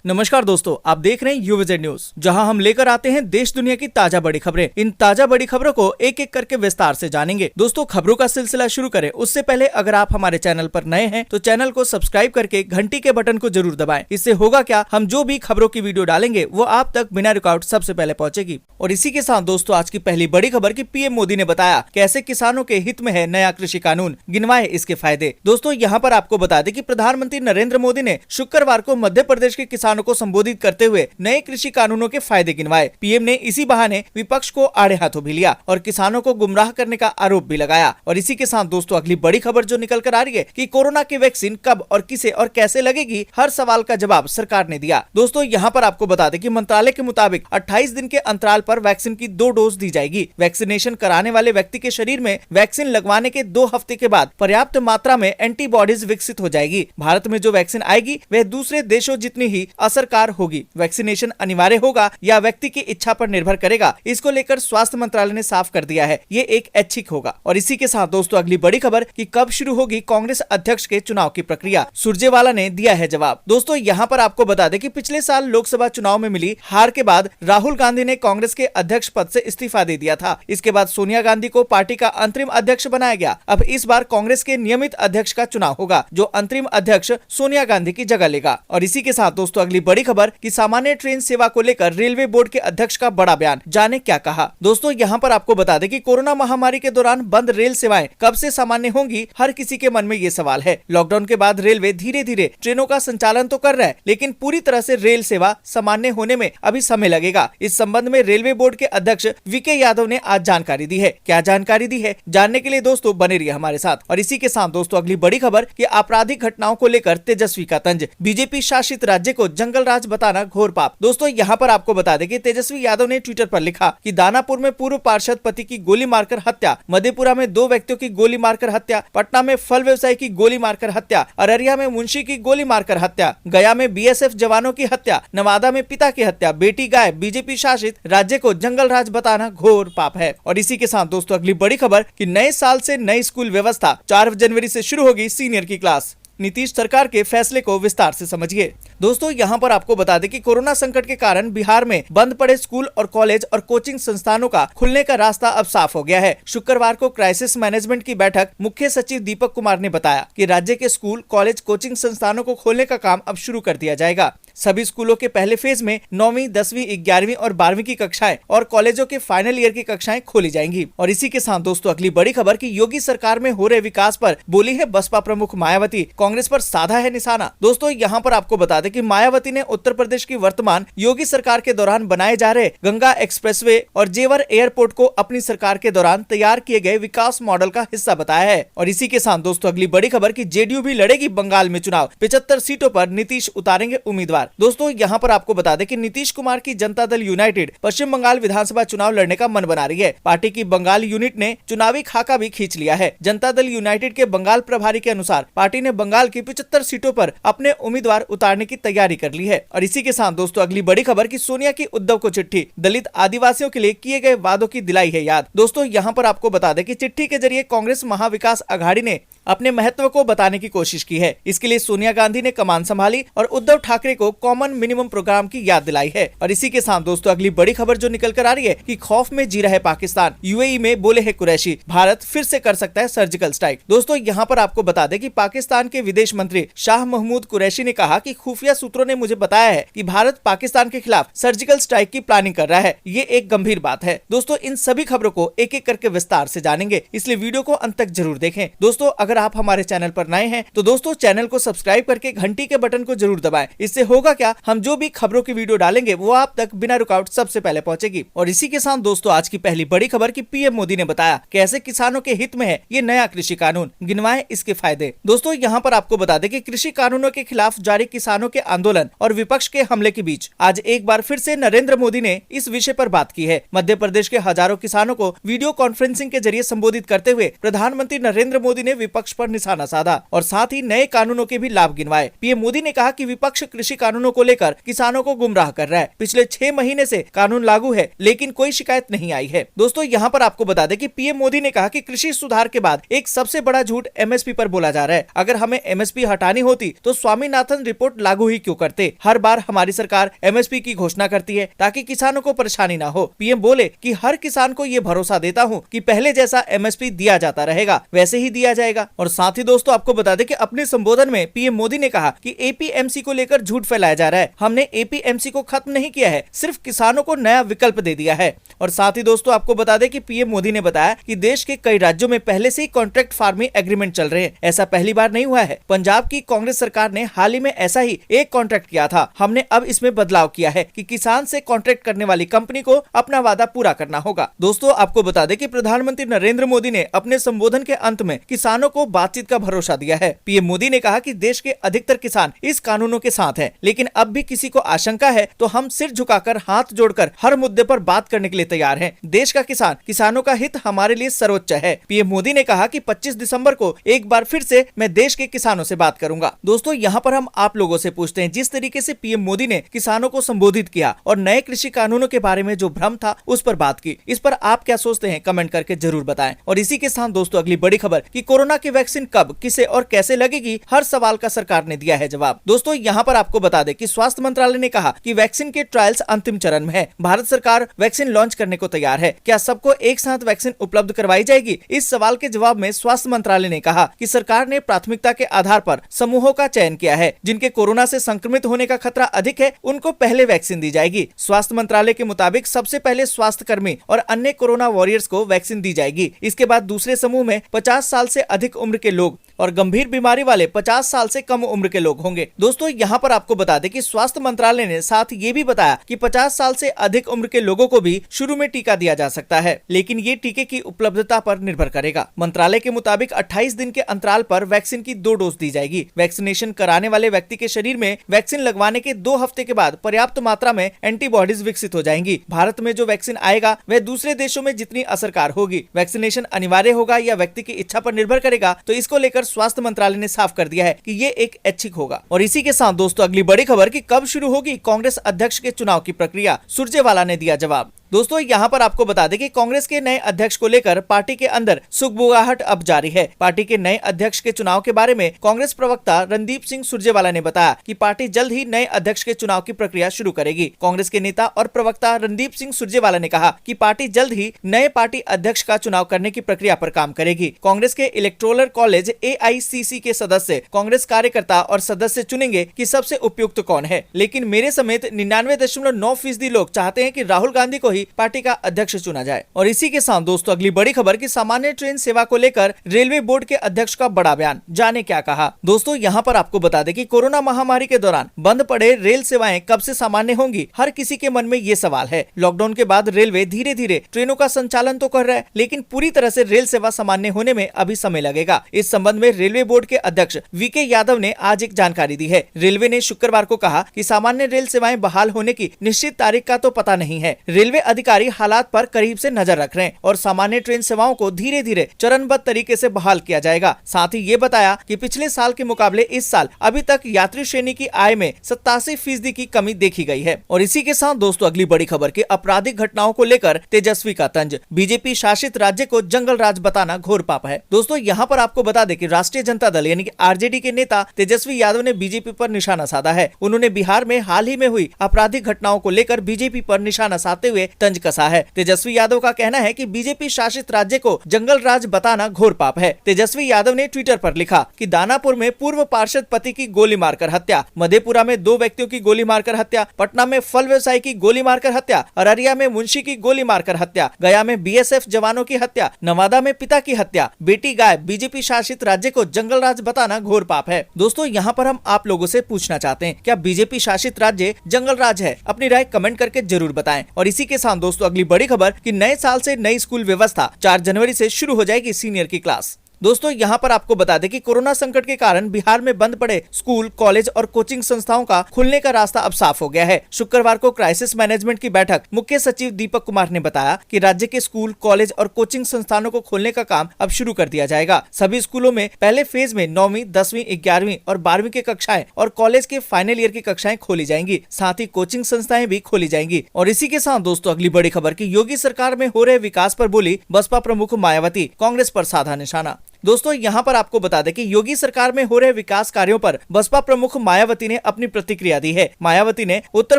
नमस्कार दोस्तों, आप देख रहे हैं यूविजेड न्यूज, जहां हम लेकर आते हैं देश दुनिया की ताजा बड़ी खबरें। इन ताजा बड़ी खबरों को एक एक करके विस्तार से जानेंगे। दोस्तों, खबरों का सिलसिला शुरू करें उससे पहले अगर आप हमारे चैनल पर नए हैं तो चैनल को सब्सक्राइब करके घंटी के बटन को जरूर दबाएं। इससे होगा क्या, हम जो भी खबरों की वीडियो डालेंगे वो आप तक बिना रुकावट सबसे पहले पहुंचेगी। और इसी के साथ दोस्तों, आज की पहली बड़ी खबर की पीएम मोदी ने बताया कैसे किसानों के हित में है नया कृषि कानून, गिनवाए इसके फायदे। दोस्तों, यहाँ पर आपको बता दें कि प्रधानमंत्री नरेंद्र मोदी ने शुक्रवार को मध्य प्रदेश के किसानों को संबोधित करते हुए नए कृषि कानूनों के फायदे गिनवाए। पीएम ने इसी बहाने विपक्ष को आड़े हाथों भी लिया और किसानों को गुमराह करने का आरोप भी लगाया। और इसी के साथ दोस्तों, अगली बड़ी खबर जो निकल कर आ रही है कि कोरोना की वैक्सीन कब और किसे और कैसे लगेगी, हर सवाल का जवाब सरकार ने दिया। दोस्तों, यहाँ पर आपको बता दें कि मंत्रालय के मुताबिक 28 दिन के अंतराल पर वैक्सीन की 2 डोज दी जाएगी। वैक्सीनेशन कराने वाले व्यक्ति के शरीर में वैक्सीन लगवाने के 2 हफ्ते के बाद पर्याप्त मात्रा में एंटीबॉडीज विकसित हो जाएगी। भारत में जो वैक्सीन आएगी वह दूसरे देशों जितनी ही असरकार होगी। वैक्सीनेशन अनिवार्य होगा या व्यक्ति की इच्छा पर निर्भर करेगा, इसको लेकर स्वास्थ्य मंत्रालय ने साफ कर दिया है, ये एक ऐच्छिक होगा। और इसी के साथ दोस्तों, अगली बड़ी खबर कि कब शुरू होगी कांग्रेस अध्यक्ष के चुनाव की प्रक्रिया, सुरजेवाला ने दिया है जवाब। दोस्तों, यहाँ पर आपको बता दें कि पिछले साल लोकसभा चुनाव में मिली हार के बाद राहुल गांधी ने कांग्रेस के अध्यक्ष पद से इस्तीफा दे दिया था। इसके बाद सोनिया गांधी को पार्टी का अंतरिम अध्यक्ष बनाया गया। अब इस बार कांग्रेस के नियमित अध्यक्ष का चुनाव होगा, जो अंतरिम अध्यक्ष सोनिया गांधी की जगह लेगा। और इसी के साथ दोस्तों, अगली बड़ी खबर कि सामान्य ट्रेन सेवा को लेकर रेलवे बोर्ड के अध्यक्ष का बड़ा बयान, जाने क्या कहा। दोस्तों, यहाँ पर आपको बता दें कि कोरोना महामारी के दौरान बंद रेल सेवाएं कब से सामान्य होंगी, हर किसी के मन में ये सवाल है। लॉकडाउन के बाद रेलवे धीरे धीरे ट्रेनों का संचालन तो कर रहा है, लेकिन पूरी तरह से रेल सेवा सामान्य होने में अभी समय लगेगा। इस संबंध में रेलवे बोर्ड के अध्यक्ष वीके यादव ने आज जानकारी दी है। क्या जानकारी दी है, जानने के लिए दोस्तों बने रहिए हमारे साथ। और इसी के साथ दोस्तों, अगली बड़ी खबर कि आपराधिक घटनाओं को लेकर तेजस्वी का तंज, बीजेपी शासित राज्य को जंगल राज बताना घोर पाप। दोस्तों, यहाँ पर आपको बता दें कि तेजस्वी यादव ने ट्विटर पर लिखा कि दानापुर में पूर्व पार्षद पति की गोली मारकर हत्या, मधेपुरा में 2 व्यक्तियों की गोली मारकर हत्या, पटना में फल व्यवसायी की गोली मारकर हत्या, अररिया में मुंशी की गोली मारकर हत्या, गया में बीएसएफ जवानों की हत्या, नवादा में पिता की हत्या, बेटी गाय, बीजेपी शासित राज्य को जंगल राज बताना घोर पाप है। और इसी के साथ दोस्तों, अगली बड़ी खबर कि नए साल से नई स्कूल व्यवस्था, 4 जनवरी से शुरू होगी सीनियर की क्लास। नीतीश सरकार के फैसले को विस्तार से समझिए। दोस्तों, यहाँ पर आपको बता दें कि कोरोना संकट के कारण बिहार में बंद पड़े स्कूल और कॉलेज और कोचिंग संस्थानों का खुलने का रास्ता अब साफ हो गया है। शुक्रवार को क्राइसिस मैनेजमेंट की बैठक मुख्य सचिव दीपक कुमार ने बताया कि राज्य के स्कूल, कॉलेज, कोचिंग संस्थानों को खोलने का काम अब शुरू कर दिया जाएगा। सभी स्कूलों के पहले फेज में 9वीं, 10वीं, 11वीं और 12वीं की कक्षाएं और कॉलेजों के फाइनल ईयर की कक्षाएं खोली जाएंगी। और इसी के साथ दोस्तों, अगली बड़ी खबर कि योगी सरकार में हो रहे विकास पर बोली है बसपा प्रमुख मायावती, कांग्रेस पर साधा है निशाना। दोस्तों, यहाँ पर आपको बता दें कि मायावती ने उत्तर प्रदेश की वर्तमान योगी सरकार के दौरान बनाए जा रहे गंगा एक्सप्रेसवे और जेवर एयरपोर्ट को अपनी सरकार के दौरान तैयार किए गए विकास मॉडल का हिस्सा बताया है। और इसी के साथ दोस्तों, अगली बड़ी खबर की जेडीयू भी लड़ेगी बंगाल में चुनाव, 75 सीटों पर नीतीश उतारेंगे उम्मीदवार। दोस्तों, यहाँ पर आपको बता दें कि नीतीश कुमार की जनता दल यूनाइटेड पश्चिम बंगाल विधानसभा चुनाव लड़ने का मन बना रही है। पार्टी की बंगाल यूनिट ने चुनावी खाका भी खींच लिया है। जनता दल यूनाइटेड के बंगाल प्रभारी के अनुसार पार्टी ने बंगाल की 75 सीटों पर अपने उम्मीदवार उतारने की तैयारी कर ली है। और इसी के साथ दोस्तों, अगली बड़ी खबर की सोनिया की उद्धव को चिट्ठी, दलित आदिवासियों के लिए किए गए वादों की दिलाई है याद। दोस्तों, यहाँ पर आपको बता दें कि चिट्ठी के जरिए कांग्रेस महाविकास अघाड़ी ने अपने महत्व को बताने की कोशिश की है। इसके लिए सोनिया गांधी ने कमान संभाली और उद्धव ठाकरे को कॉमन मिनिमम प्रोग्राम की याद दिलाई है। और इसी के साथ दोस्तों, अगली बड़ी खबर जो निकल कर आ रही है कि खौफ में जी रहा है पाकिस्तान, यूएई में बोले है कुरैशी, भारत फिर से कर सकता है सर्जिकल स्ट्राइक। दोस्तों, यहाँ पर आपको बता दें कि पाकिस्तान के विदेश मंत्री शाह महमूद कुरैशी ने कहा कि खुफिया सूत्रों ने मुझे बताया है कि भारत पाकिस्तान के खिलाफ सर्जिकल स्ट्राइक की प्लानिंग कर रहा है। ये एक गंभीर बात है। दोस्तों, इन सभी खबरों को एक एक करके विस्तार से जानेंगे, इसलिए वीडियो को अंत तक जरूर देखें। दोस्तों, अगर आप हमारे चैनल पर नए हैं तो दोस्तों चैनल को सब्सक्राइब करके घंटी के बटन को जरूर दबाएं। इससे होगा क्या, हम जो भी खबरों की वीडियो डालेंगे वो आप तक बिना रुकावट सबसे पहले पहुंचेगी। और इसी के साथ दोस्तों, आज की पहली बड़ी खबर की पीएम मोदी ने बताया कैसे किसानों के हित में है ये नया कृषि कानून, गिनवाए इसके फायदे। दोस्तों, यहाँ पर आपको बता दें कि कृषि कानूनों के खिलाफ जारी किसानों के आंदोलन और विपक्ष के हमले के बीच आज एक बार फिर से नरेंद्र मोदी ने इस विषय पर बात की है। मध्य प्रदेश के हजारों किसानों को वीडियो कॉन्फ्रेंसिंग के जरिए संबोधित करते हुए प्रधानमंत्री नरेंद्र मोदी ने विपक्ष विपक्ष पर निशाना साधा और साथ ही नए कानूनों के भी लाभ गिनवाए। पीएम मोदी ने कहा कि विपक्ष कृषि कानूनों को लेकर किसानों को गुमराह कर रहा है। पिछले 6 महीने से कानून लागू है लेकिन कोई शिकायत नहीं आई है। दोस्तों यहाँ पर आपको बता दें कि पीएम मोदी ने कहा कि कृषि सुधार के बाद एक सबसे बड़ा झूठ एमएसपी पर बोला जा रहा है। अगर हमें एमएसपी हटानी होती तो स्वामीनाथन रिपोर्ट लागू ही क्यों करते। हर बार हमारी सरकार एमएसपी की घोषणा करती है ताकि किसानों को परेशानी ना हो। पीएम बोले कि हर किसान को ये भरोसा देता हूँ कि पहले जैसा एमएसपी दिया जाता रहेगा वैसे ही दिया जाएगा। और साथ ही दोस्तों आपको बता दें कि अपने संबोधन में पीएम मोदी ने कहा कि एपीएमसी को लेकर झूठ फैलाया जा रहा है। हमने एपीएमसी को खत्म नहीं किया है, सिर्फ किसानों को नया विकल्प दे दिया है। और साथ ही दोस्तों आपको बता दें कि पीएम मोदी ने बताया कि देश के कई राज्यों में पहले से ही कॉन्ट्रैक्ट फार्मिंग एग्रीमेंट चल रहे हैं। ऐसा पहली बार नहीं हुआ है। पंजाब की कांग्रेस सरकार ने हाल ही में ऐसा ही एक कॉन्ट्रैक्ट किया था। हमने अब इसमें बदलाव किया है कि किसान से कॉन्ट्रैक्ट करने वाली कंपनी को अपना वादा पूरा करना होगा। दोस्तों आपको बता दें कि प्रधानमंत्री नरेंद्र मोदी ने अपने संबोधन के अंत में किसानों को बातचीत का भरोसा दिया है। पीएम मोदी ने कहा कि देश के अधिकतर किसान इस कानूनों के साथ हैं, लेकिन अब भी किसी को आशंका है तो हम सिर झुकाकर हाथ जोड़कर हर मुद्दे पर बात करने के लिए तैयार हैं। देश का किसान, किसानों का हित हमारे लिए सर्वोच्च है। पीएम मोदी ने कहा कि 25 दिसंबर को एक बार फिर से मैं देश के किसानों से बात करूंगा। दोस्तों यहाँ पर हम आप लोगों से पूछते हैं, जिस तरीके से पीएम मोदी ने किसानों को संबोधित किया और नए कृषि कानूनों के बारे में जो भ्रम था उस पर बात की, इस पर आप क्या सोचते हैं कमेंट करके जरूर बताएं। और इसी के साथ दोस्तों अगली बड़ी खबर कि कोरोना की वैक्सीन कब, किसे और कैसे लगेगी, हर सवाल का सरकार ने दिया है जवाब। दोस्तों यहाँ पर आपको बता दें कि स्वास्थ्य मंत्रालय ने कहा कि वैक्सीन के ट्रायल्स अंतिम चरण में है। भारत सरकार वैक्सीन लॉन्च करने को तैयार है। क्या सबको एक साथ वैक्सीन उपलब्ध करवाई जाएगी? इस सवाल के जवाब में स्वास्थ्य मंत्रालय ने कहा कि सरकार ने प्राथमिकता के आधार पर समूहों का चयन किया है। जिनके कोरोना से संक्रमित होने का खतरा अधिक है उनको पहले वैक्सीन दी जाएगी। स्वास्थ्य मंत्रालय के मुताबिक सबसे पहले स्वास्थ्य कर्मी और अन्य कोरोना वॉरियर्स को वैक्सीन दी जाएगी। इसके बाद दूसरे समूह में 50 साल से अधिक उम्र के लोग और गंभीर बीमारी वाले 50 साल से कम उम्र के लोग होंगे। दोस्तों यहाँ पर आपको बता दें कि स्वास्थ्य मंत्रालय ने साथ ये भी बताया कि 50 साल से अधिक उम्र के लोगों को भी शुरू में टीका दिया जा सकता है, लेकिन ये टीके की उपलब्धता पर निर्भर करेगा। मंत्रालय के मुताबिक 28 दिन के अंतराल पर वैक्सीन की 2 डोज दी जाएगी। वैक्सीनेशन कराने वाले व्यक्ति के शरीर में वैक्सीन लगवाने के 2 हफ्ते के बाद पर्याप्त मात्रा में एंटीबॉडीज विकसित हो जाएंगी। भारत में जो वैक्सीन आएगा वह दूसरे देशों में जितनी असरकार होगी। वैक्सीनेशन अनिवार्य होगा या व्यक्ति की इच्छा पर निर्भर करेगा, तो इसको लेकर स्वास्थ्य मंत्रालय ने साफ कर दिया है कि ये एक ऐच्छिक होगा। और इसी के साथ दोस्तों अगली बड़ी खबर कि कब शुरू होगी कांग्रेस अध्यक्ष के चुनाव की प्रक्रिया, सुरजेवाला ने दिया जवाब। दोस्तों यहाँ पर आपको बता दें कि कांग्रेस के नए अध्यक्ष को लेकर पार्टी के अंदर सुगबुगाहट अब जारी है। पार्टी के नए अध्यक्ष के चुनाव के बारे में कांग्रेस प्रवक्ता रणदीप सिंह सुरजेवाला ने बताया कि पार्टी जल्द ही नए अध्यक्ष के चुनाव की प्रक्रिया शुरू करेगी। कांग्रेस के नेता और प्रवक्ता रणदीप सिंह सुरजेवाला ने कहा कि पार्टी जल्द ही नए पार्टी अध्यक्ष का चुनाव करने की प्रक्रिया पर काम करेगी। कांग्रेस के इलेक्टोरल कॉलेज AICC के सदस्य कांग्रेस कार्यकर्ता और सदस्य चुनेंगे कि सबसे उपयुक्त कौन है, लेकिन मेरे समेत 99.9% लोग चाहते हैं कि राहुल गांधी को पार्टी का अध्यक्ष चुना जाए। और इसी के साथ दोस्तों अगली बड़ी खबर की सामान्य ट्रेन सेवा को लेकर रेलवे बोर्ड के अध्यक्ष का बड़ा बयान, जाने क्या कहा। दोस्तों यहाँ पर आपको बता दें कि कोरोना महामारी के दौरान बंद पड़े रेल सेवाएं कब से सामान्य होंगी, हर किसी के मन में ये सवाल है। लॉकडाउन के बाद रेलवे धीरे धीरे ट्रेनों का संचालन तो कर रहा है, लेकिन पूरी तरह से रेल सेवा सामान्य होने में अभी समय लगेगा। इस संबंध में रेलवे बोर्ड के अध्यक्ष VK यादव ने आज एक जानकारी दी है। रेलवे ने शुक्रवार को कहा कि सामान्य रेल सेवाएं बहाल होने की निश्चित तारीख का तो पता नहीं है। रेलवे अधिकारी हालात पर करीब से नजर रख रहे हैं और सामान्य ट्रेन सेवाओं को धीरे धीरे चरणबद्ध तरीके से बहाल किया जाएगा। साथ ही ये बताया कि पिछले साल के मुकाबले इस साल अभी तक यात्री श्रेणी की आय में 87% की कमी देखी गई है। और इसी के साथ दोस्तों अगली बड़ी खबर की आपराधिक घटनाओं को लेकर तेजस्वी का तंज, बीजेपी शासित राज्य को जंगल राज बताना घोर पाप है। दोस्तों यहाँ पर आपको बता दें कि राष्ट्रीय जनता दल यानी कि RJD के नेता तेजस्वी यादव ने बीजेपी पर निशाना साधा है। उन्होंने बिहार में हाल ही में हुई आपराधिक घटनाओं को लेकर बीजेपी पर निशाना साधते हुए तंज कसा है। तेजस्वी यादव का कहना है कि बीजेपी शासित राज्य को जंगल राज बताना घोर पाप है। तेजस्वी यादव ने ट्विटर पर लिखा कि दानापुर में पूर्व पार्षद पति की गोली मारकर हत्या, मधेपुरा में 2 व्यक्तियों की गोली मारकर हत्या, पटना में फल व्यवसायी की गोली मारकर हत्या, अररिया में मुंशी की गोली मारकर हत्या, गया में BSF जवानों की हत्या, नवादा में पिता की हत्या, बेटी गायब। बीजेपी शासित राज्य को जंगल राज बताना घोर पाप है। दोस्तों यहाँ पर हम आप लोगों से पूछना चाहते हैं, क्या बीजेपी शासित राज्य जंगल राज है? अपनी राय कमेंट करके जरूर बताएं। और इसी के साथ दोस्तों अगली बड़ी खबर कि नए साल से नई स्कूल व्यवस्था 4 जनवरी से शुरू हो जाएगी सीनियर की क्लास। दोस्तों यहाँ पर आपको बता दें कि कोरोना संकट के कारण बिहार में बंद पड़े स्कूल, कॉलेज और कोचिंग संस्थाओं का खुलने का रास्ता अब साफ हो गया है। शुक्रवार को क्राइसिस मैनेजमेंट की बैठक मुख्य सचिव दीपक कुमार ने बताया कि राज्य के स्कूल, कॉलेज और कोचिंग संस्थानों को खोलने का काम अब शुरू कर दिया जाएगा। सभी स्कूलों में पहले फेज में 9वीं, 10वीं, 11वीं और 12वीं की कक्षाएं और कॉलेज के फाइनल ईयर की कक्षाएं खोली जाएंगी। साथ ही कोचिंग संस्थाएं भी खोली जाएंगी। और इसी के साथ दोस्तों अगली बड़ी खबर की योगी सरकार में हो रहे विकास पर बोली बसपा प्रमुख मायावती, कांग्रेस पर साधा निशाना। दोस्तों यहाँ पर आपको बता दें कि योगी सरकार में हो रहे विकास कार्यों पर बसपा प्रमुख मायावती ने अपनी प्रतिक्रिया दी है। मायावती ने उत्तर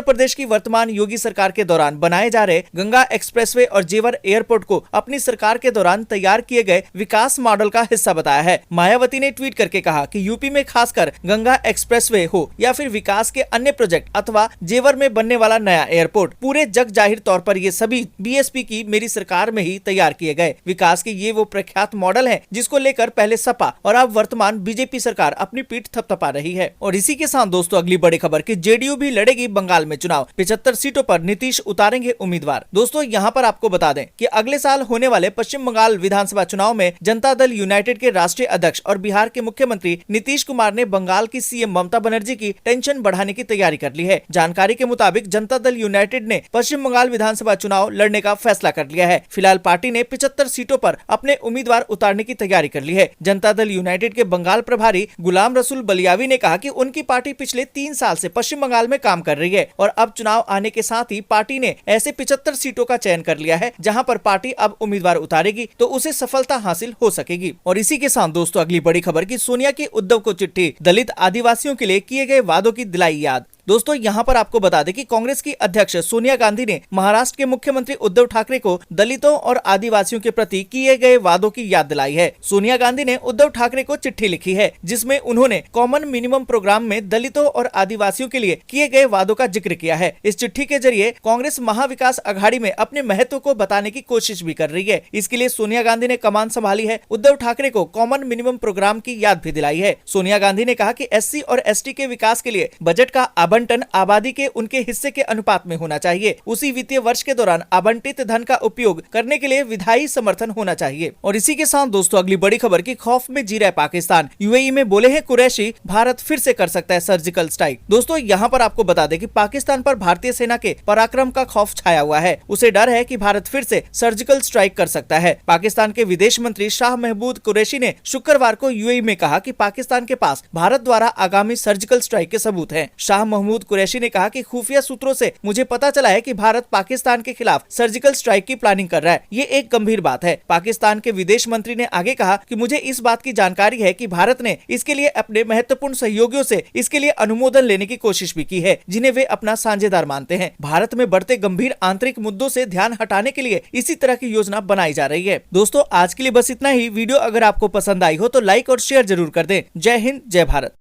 प्रदेश की वर्तमान योगी सरकार के दौरान बनाए जा रहे गंगा एक्सप्रेसवे और जेवर एयरपोर्ट को अपनी सरकार के दौरान तैयार किए गए विकास मॉडल का हिस्सा बताया है। मायावती ने ट्वीट करके कहा कि यूपी में खासकर गंगा एक्सप्रेसवे हो या फिर विकास के अन्य प्रोजेक्ट अथवा जेवर में बनने वाला नया एयरपोर्ट, पूरे जग जाहिर तौर पर ये सभी बीएसपी की मेरी सरकार में ही तैयार किए गए विकास के ये वो प्रख्यात मॉडल है जिसको कर पहले सपा और अब वर्तमान बीजेपी सरकार अपनी पीठ थपथपा रही है। और इसी के साथ दोस्तों अगली बड़ी खबर कि जेडीयू भी लड़ेगी बंगाल में चुनाव, 75 सीटों पर नीतीश उतारेंगे उम्मीदवार। दोस्तों यहाँ पर आपको बता दें कि अगले साल होने वाले पश्चिम बंगाल विधानसभा चुनाव में जनता दल यूनाइटेड के राष्ट्रीय अध्यक्ष और बिहार के मुख्यमंत्री नीतीश कुमार ने बंगाल की सीएम ममता बनर्जी की टेंशन बढ़ाने की तैयारी कर ली है। जानकारी के मुताबिक जनता दल यूनाइटेड ने पश्चिम बंगाल विधानसभा चुनाव लड़ने का फैसला कर लिया है। फिलहाल पार्टी ने 75 सीटों पर अपने उम्मीदवार उतारने की तैयारी कर ली है। जनता दल यूनाइटेड के बंगाल प्रभारी गुलाम रसूल बलियावी ने कहा कि उनकी पार्टी पिछले 3 साल से पश्चिम बंगाल में काम कर रही है और अब चुनाव आने के साथ ही पार्टी ने ऐसे 75 सीटों का चयन कर लिया है जहां पर पार्टी अब उम्मीदवार उतारेगी तो उसे सफलता हासिल हो सकेगी। और इसी के साथ दोस्तों अगली बड़ी खबर की सोनिया की उद्धव को चिट्ठी, दलित आदिवासियों के लिए किए गए वादों की दिलाई याद। दोस्तों यहाँ पर आपको बता दें कि कांग्रेस की अध्यक्ष सोनिया गांधी ने महाराष्ट्र के मुख्यमंत्री उद्धव ठाकरे को दलितों और आदिवासियों के प्रति किए गए वादों की याद दिलाई है। सोनिया गांधी ने उद्धव ठाकरे को चिट्ठी लिखी है जिसमें उन्होंने कॉमन मिनिमम प्रोग्राम में दलितों और आदिवासियों के लिए किए गए वादों का जिक्र किया है। इस चिट्ठी के जरिए कांग्रेस महाविकास अघाड़ी में अपने महत्व को बताने की कोशिश भी कर रही है। इसके लिए सोनिया गांधी ने कमान संभाली है। उद्धव ठाकरे को कॉमन मिनिमम प्रोग्राम की याद भी दिलाई है। सोनिया गांधी ने कहा कि एससी और एसटी के विकास के लिए बजट का आवंटन आबादी के उनके हिस्से के अनुपात में होना चाहिए। उसी वित्तीय वर्ष के दौरान आवंटित धन का उपयोग करने के लिए विधायी समर्थन होना चाहिए। और इसी के साथ दोस्तों अगली बड़ी खबर की खौफ में जी रहा है पाकिस्तान, यूएई में बोले हैं कुरैशी, भारत फिर से कर सकता है सर्जिकल स्ट्राइक। दोस्तों यहाँ पर आपको बता दें कि पाकिस्तान पर भारतीय सेना के पराक्रम का खौफ छाया हुआ है। उसे डर है कि भारत फिर से सर्जिकल स्ट्राइक कर सकता है। पाकिस्तान के विदेश मंत्री शाह महमूद कुरैशी ने शुक्रवार को यूएई में कहा कि पाकिस्तान के पास भारत द्वारा आगामी सर्जिकल स्ट्राइक के सबूत हैं। शाह महमूद कुरैशी ने कहा कि खुफिया सूत्रों से मुझे पता चला है कि भारत पाकिस्तान के खिलाफ सर्जिकल स्ट्राइक की प्लानिंग कर रहा है। ये एक गंभीर बात है। पाकिस्तान के विदेश मंत्री ने आगे कहा कि मुझे इस बात की जानकारी है कि भारत ने इसके लिए अपने महत्वपूर्ण सहयोगियों से इसके लिए अनुमोदन लेने की कोशिश भी की है जिन्हें वे अपना साझेदार मानते हैं। भारत में बढ़ते गंभीर आंतरिक मुद्दों से ध्यान हटाने के लिए इसी तरह की योजना बनाई जा रही है। दोस्तों आज के लिए बस इतना ही। वीडियो अगर आपको पसंद आई हो तो लाइक और शेयर जरूर कर दें। जय हिंद, जय भारत।